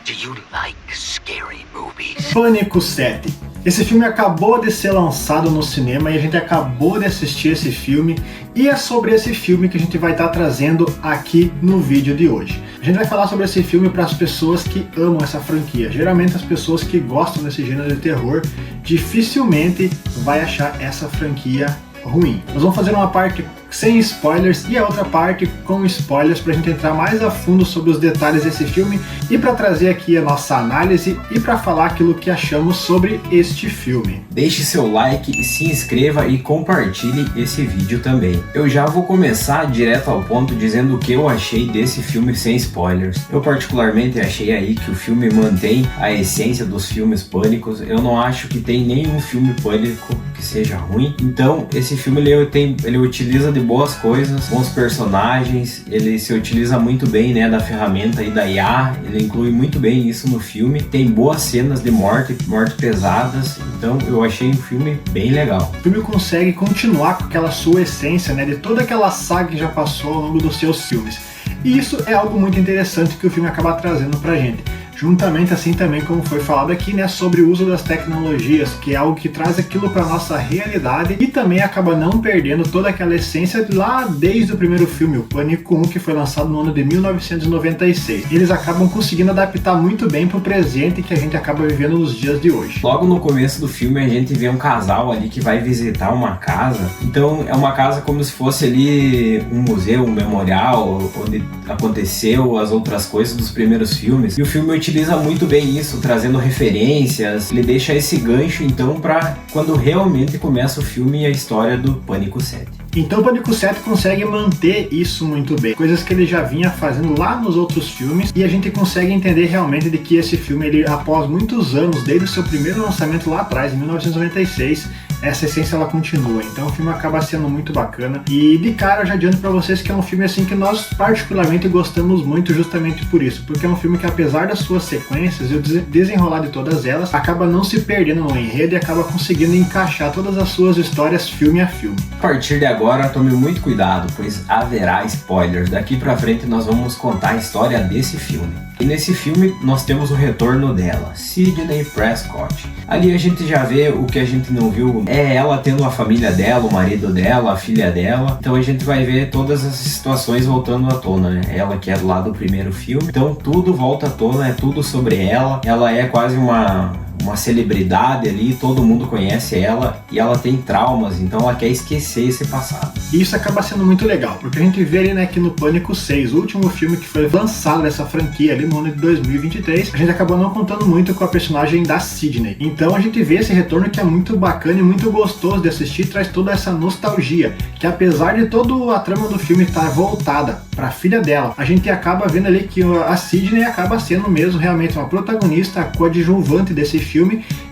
Do you like scary movies? Pânico 7. Esse filme acabou de ser lançado no cinema e a gente acabou de assistir esse filme, e é sobre esse filme que a gente vai estar trazendo aqui no vídeo de hoje. A gente vai falar sobre esse filme para as pessoas que amam essa franquia. Geralmente as pessoas que gostam desse gênero de terror dificilmente vai achar essa franquia ruim. Nós vamos fazer uma parte sem spoilers e a outra parte com spoilers para a gente entrar mais a fundo sobre os detalhes desse filme e para trazer aqui a nossa análise e para falar aquilo que achamos sobre este filme. Deixe seu like, se inscreva e compartilhe esse vídeo também. Eu já vou começar direto ao ponto dizendo o que eu achei desse filme sem spoilers. Eu particularmente achei aí que o filme mantém a essência dos filmes pânicos. Eu não acho que tem nenhum filme pânico que seja ruim. Então esse filme ele utiliza de boas coisas, bons personagens, ele se utiliza muito bem, né, da ferramenta aí da IA, ele inclui muito bem isso no filme, tem boas cenas de morte pesadas, então eu achei um filme bem legal. O filme consegue continuar com aquela sua essência, né, de toda aquela saga que já passou ao longo dos seus filmes, e isso é algo muito interessante que o filme acaba trazendo pra gente. Juntamente, assim também como foi falado aqui, né, sobre o uso das tecnologias, que é algo que traz aquilo para nossa realidade e também acaba não perdendo toda aquela essência lá desde o primeiro filme, o Pânico 1, que foi lançado no ano de 1996. Eles acabam conseguindo adaptar muito bem para o presente que a gente acaba vivendo nos dias de hoje. Logo no começo do filme a gente vê um casal ali que vai visitar uma casa, então é uma casa como se fosse ali um museu, um memorial, onde aconteceu as outras coisas dos primeiros filmes, e o filme utiliza muito bem isso, trazendo referências, ele deixa esse gancho então para quando realmente começa o filme e a história do Pânico 7. Então o Pânico 7 consegue manter isso muito bem, coisas que ele já vinha fazendo lá nos outros filmes, e a gente consegue entender realmente de que esse filme, ele, após muitos anos, desde o seu primeiro lançamento lá atrás, em 1996, essa essência ela continua, então o filme acaba sendo muito bacana, e de cara eu já adianto pra vocês que é um filme assim que nós particularmente gostamos muito justamente por isso, porque é um filme que apesar das suas sequências e o desenrolar de todas elas, acaba não se perdendo no enredo e acaba conseguindo encaixar todas as suas histórias filme a filme. A partir de agora tome muito cuidado, pois haverá spoilers, daqui pra frente nós vamos contar a história desse filme. E nesse filme nós temos o retorno dela, Sidney Prescott. Ali a gente já vê o que a gente não viu, é ela tendo a família dela, o marido dela, a filha dela. Então a gente vai ver todas essas situações voltando à tona, né? Ela que é lá do primeiro filme, então tudo volta à tona, é tudo sobre ela. Ela é quase uma celebridade ali, todo mundo conhece ela e ela tem traumas, então ela quer esquecer esse passado. E isso acaba sendo muito legal, porque a gente vê ali, né, que no Pânico 6, o último filme que foi lançado dessa franquia ali no ano de 2023, a gente acabou não contando muito com a personagem da Sidney. Então a gente vê esse retorno que é muito bacana e muito gostoso de assistir, traz toda essa nostalgia, que apesar de toda a trama do filme estar voltada para a filha dela, a gente acaba vendo ali que a Sidney acaba sendo mesmo realmente uma protagonista coadjuvante desse filme,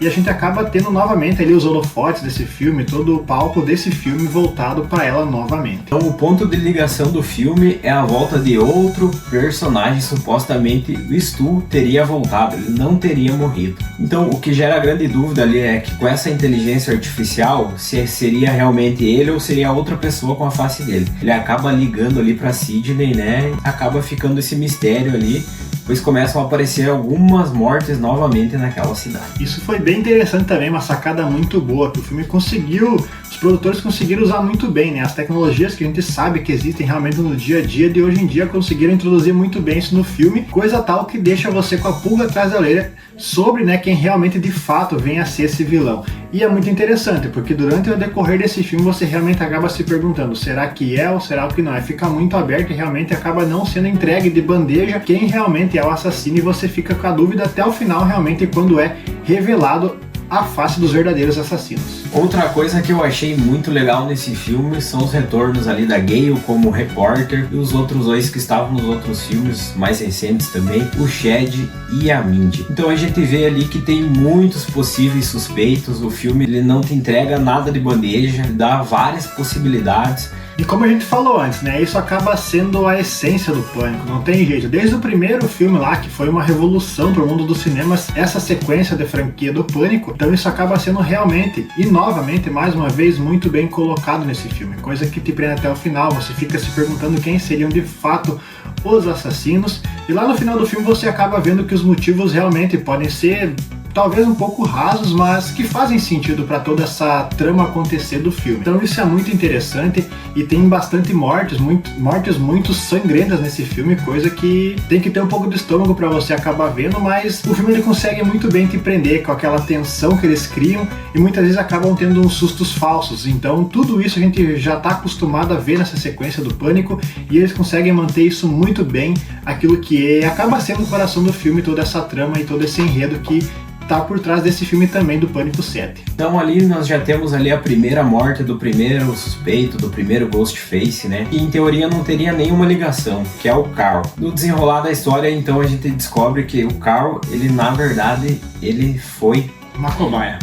e a gente acaba tendo novamente ali os holofotes desse filme, todo o palco desse filme voltado para ela novamente. Então o ponto de ligação do filme é a volta de outro personagem, supostamente o Stu teria voltado, ele não teria morrido. Então o que gera grande dúvida ali é que com essa inteligência artificial, se seria realmente ele ou seria outra pessoa com a face dele. Ele acaba ligando ali para Sidney, né, acaba ficando esse mistério ali, pois começam a aparecer algumas mortes novamente naquela cidade. Isso foi bem interessante também, uma sacada muito boa, que o filme conseguiu, os produtores conseguiram usar muito bem, né? As tecnologias que a gente sabe que existem realmente no dia a dia de hoje em dia conseguiram introduzir muito bem isso no filme, coisa tal que deixa você com a pulga atrás da orelha sobre, né, quem realmente de fato vem a ser esse vilão. E é muito interessante, porque durante o decorrer desse filme você realmente acaba se perguntando, será que é ou será que não é? Fica muito aberto e realmente acaba não sendo entregue de bandeja quem realmente é o assassino, e você fica com a dúvida até o final realmente quando é revelado a face dos verdadeiros assassinos. Outra coisa que eu achei muito legal nesse filme são os retornos ali da Gale como repórter e os outros dois que estavam nos outros filmes mais recentes também, o Chad e a Mindy. Então a gente vê ali que tem muitos possíveis suspeitos, o filme ele não te entrega nada de bandeja, ele dá várias possibilidades. E como a gente falou antes, né, isso acaba sendo a essência do Pânico, não tem jeito. Desde o primeiro filme lá, que foi uma revolução para o mundo dos cinemas, essa sequência de franquia do Pânico, então isso acaba sendo realmente, e novamente, mais uma vez, muito bem colocado nesse filme. Coisa que te prende até o final, você fica se perguntando quem seriam de fato os assassinos, e lá no final do filme você acaba vendo que os motivos realmente podem ser talvez um pouco rasos, mas que fazem sentido para toda essa trama acontecer do filme. Então isso é muito interessante e tem bastante mortes muito sangrentas nesse filme, coisa que tem que ter um pouco de estômago para você acabar vendo, mas o filme ele consegue muito bem te prender com aquela tensão que eles criam e muitas vezes acabam tendo uns sustos falsos. Então tudo isso a gente já está acostumado a ver nessa sequência do Pânico e eles conseguem manter isso muito bem, aquilo que acaba sendo o coração do filme, toda essa trama e todo esse enredo que tá por trás desse filme também do Pânico 7. Então ali nós já temos ali a primeira morte do primeiro suspeito, do primeiro Ghostface, né? E em teoria não teria nenhuma ligação, que é o Carl. No desenrolar da história, então a gente descobre que o Carl, ele na verdade, ele foi uma cobaia.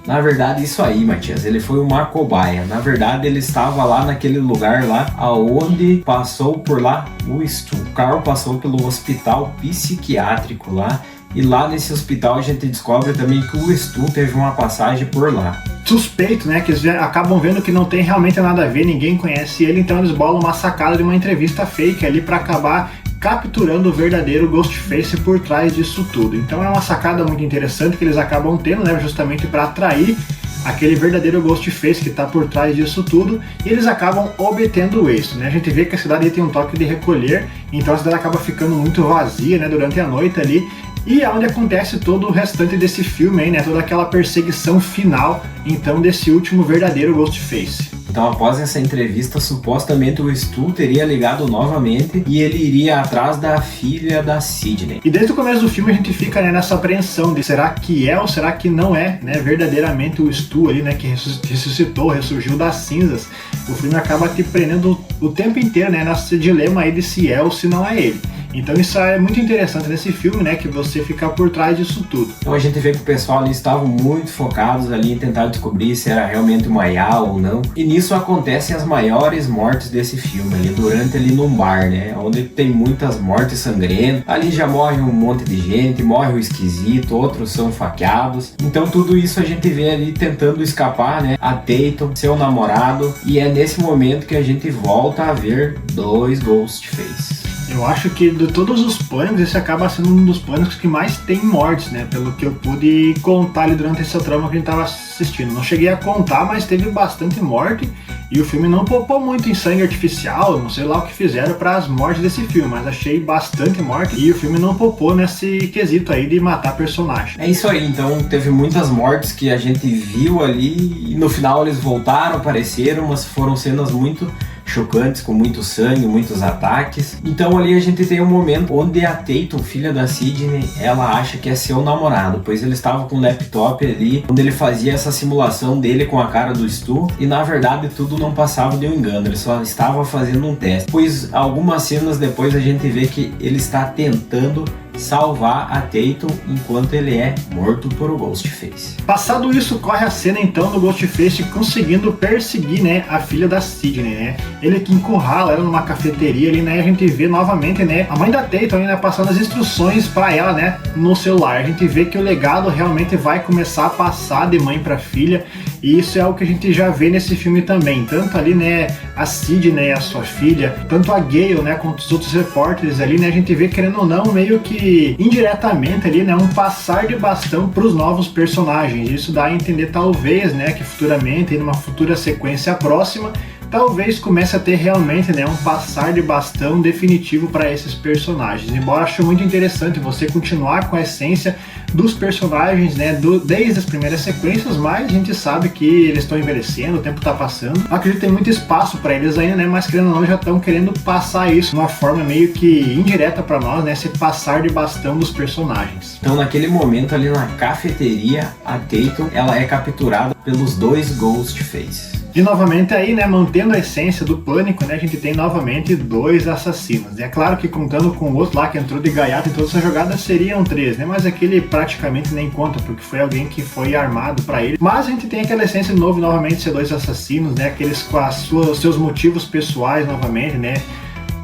Na verdade, isso aí, Matias, ele foi uma cobaia. Na verdade, ele estava lá naquele lugar lá, aonde passou por lá o Stu. O Carl passou pelo hospital psiquiátrico lá, e lá nesse hospital a gente descobre também que o Stu teve uma passagem por lá. Suspeito, né, que eles acabam vendo que não tem realmente nada a ver, ninguém conhece ele, então eles bolam uma sacada de uma entrevista fake ali para acabar capturando o verdadeiro Ghostface por trás disso tudo. Então é uma sacada muito interessante que eles acabam tendo, né, justamente para atrair aquele verdadeiro Ghostface que está por trás disso tudo, e eles acabam obtendo isso, né? A gente vê que a cidade tem um toque de recolher, então a cidade acaba ficando muito vazia, né, durante a noite ali, e é onde acontece todo o restante desse filme aí, né, toda aquela perseguição final, então, desse último verdadeiro Ghostface. Então, após essa entrevista, supostamente o Stu teria ligado novamente e ele iria atrás da filha da Sidney. E desde o começo do filme a gente fica, né, nessa apreensão de será que é ou será que não é, né, verdadeiramente o Stu ali, né, que ressuscitou, ressurgiu das cinzas. O filme acaba te prendendo o tempo inteiro, né, nesse dilema aí de se é ou se não é ele. Então isso é muito interessante nesse filme, né, que você fica por trás disso tudo. Então a gente vê que o pessoal ali estava muito focados ali em tentar descobrir se era realmente uma IA ou não. E nisso acontecem as maiores mortes desse filme ali, durante ali num bar, né, onde tem muitas mortes sangrentas. Ali já morre um monte de gente, morre o esquisito, outros são faqueados. Então tudo isso a gente vê ali tentando escapar, né, a Tatum, seu namorado, e é nesse momento que a gente volta a ver dois Ghostface. Eu acho que de todos os pânicos, esse acaba sendo um dos pânicos que mais tem mortes, né? Pelo que eu pude contar ali durante essa trama que a gente tava assistindo. Não cheguei a contar, mas teve bastante morte. E o filme não poupou muito em sangue artificial, não sei lá o que fizeram para as mortes desse filme, mas achei bastante morte e o filme não poupou nesse quesito aí de matar personagem. É isso aí, então teve muitas mortes que a gente viu ali e no final eles voltaram, apareceram, mas foram cenas muito chocantes, com muito sangue, muitos ataques. Então ali a gente tem um momento onde a Tatum, filha da Sidney, ela acha que é seu namorado, pois ele estava com um laptop ali, onde ele fazia essa simulação dele com a cara do Stu, e na verdade tudo não passava de um engano, ele só estava fazendo um teste, pois algumas cenas depois a gente vê que ele está tentando salvar a Tatum enquanto ele é morto por o Ghostface. Passado isso, corre a cena então do Ghostface conseguindo perseguir, né, a filha da Sidney, né? Ele que encurrala ela numa cafeteria ali, né? A gente vê novamente, né, a mãe da Tatum, né, passando as instruções para ela, né, no celular. A gente vê que o legado realmente vai começar a passar de mãe para filha. E isso é o que a gente já vê nesse filme também, tanto ali, né, a Sidney, a sua filha, tanto a Gale, né, quanto os outros repórteres ali, né, a gente vê, querendo ou não, meio que indiretamente ali, né, um passar de bastão para os novos personagens. Isso dá a entender talvez, né, que futuramente, em uma futura sequência próxima, talvez comece a ter realmente, né, um passar de bastão definitivo para esses personagens. Embora acho muito interessante você continuar com a essência dos personagens, né, desde as primeiras sequências, mas a gente sabe que eles estão envelhecendo, o tempo está passando. Acredito que tem muito espaço para eles ainda, né, mas querendo ou não já estão querendo passar isso de uma forma meio que indireta para nós, né, esse passar de bastão dos personagens. Então naquele momento ali na cafeteria, a Tatum, ela é capturada pelos dois Ghostface. E novamente aí, né, mantendo a essência do Pânico, né, a gente tem novamente 2 assassinos. E é claro que contando com o outro lá que entrou de gaiato em toda essa jogada seriam 3, né, mas aquele praticamente nem conta, porque foi alguém que foi armado pra ele. Mas a gente tem aquela essência de novo, novamente, ser 2 assassinos, né, aqueles com os seus motivos pessoais novamente, né.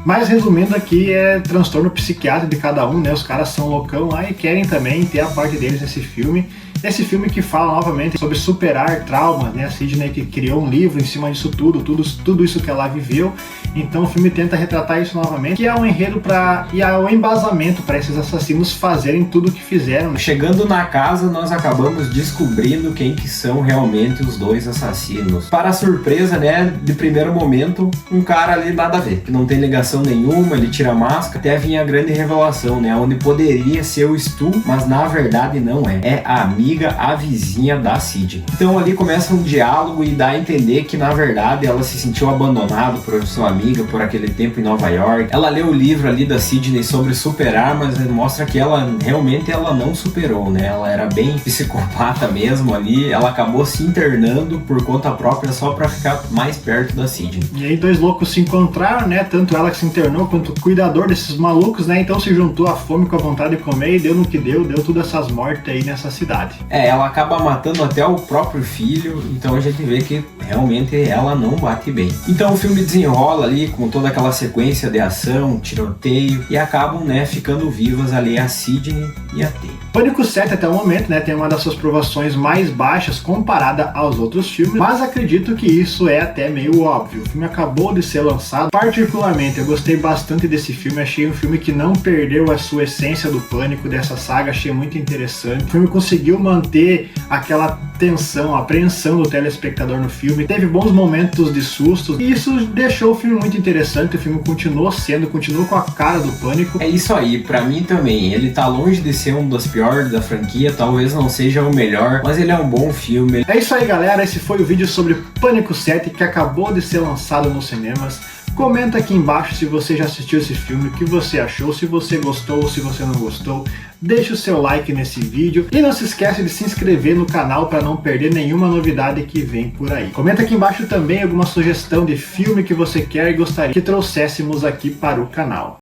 Mas resumindo aqui, é transtorno psiquiátrico de cada um, né, os caras são loucão lá e querem também ter a parte deles nesse filme. Esse filme que fala novamente sobre superar traumas, né? A Sidney que criou um livro em cima disso tudo isso que ela viveu. Então o filme tenta retratar isso novamente, que é um enredo e é um embasamento para esses assassinos fazerem tudo o que fizeram, né? Chegando na casa, nós acabamos descobrindo quem que são realmente os 2 assassinos. Para a surpresa, né, de primeiro momento, um cara ali nada a ver, que não tem ligação nenhuma, ele tira a máscara, até vinha a grande revelação, né, onde poderia ser o Stu, mas na verdade não é. É a amiga, a vizinha da Sidney. Então ali começa um diálogo e dá a entender que na verdade ela se sentiu abandonada por sua amiga por aquele tempo em Nova York. Ela leu o livro ali da Sidney sobre superar, mas mostra que ela realmente não superou, né? Ela era bem psicopata mesmo ali. Ela acabou se internando por conta própria só pra ficar mais perto da Sidney. E aí 2 loucos se encontraram, né? Tanto ela que se internou quanto o cuidador desses malucos, né? Então se juntou a fome com a vontade de comer e deu no que deu todas essas mortes aí nessa cidade. Ela acaba matando até o próprio filho, então a gente vê que realmente ela não bate bem. Então o filme desenrola ali com toda aquela sequência de ação, tiroteio, e acabam, né, ficando vivas ali a Sidney e a Tay. Pânico 7 até o momento, né, tem uma das suas provações mais baixas comparada aos outros filmes, mas acredito que isso é até meio óbvio. O filme acabou de ser lançado, particularmente eu gostei bastante desse filme, achei um filme que não perdeu a sua essência do Pânico, dessa saga, achei muito interessante. O filme conseguiu manter aquela tensão, a apreensão do telespectador no filme, teve bons momentos de sustos, e isso deixou o filme muito interessante. O filme continuou com a cara do Pânico. É isso aí, pra mim também, ele tá longe de ser um dos piores da franquia, talvez não seja o melhor, mas ele é um bom filme. É isso aí, galera, esse foi o vídeo sobre Pânico 7 que acabou de ser lançado nos cinemas. Comenta aqui embaixo se você já assistiu esse filme, o que você achou, se você gostou ou se você não gostou. Deixa o seu like nesse vídeo e não se esquece de se inscrever no canal para não perder nenhuma novidade que vem por aí. Comenta aqui embaixo também alguma sugestão de filme que você quer e gostaria que trouxéssemos aqui para o canal.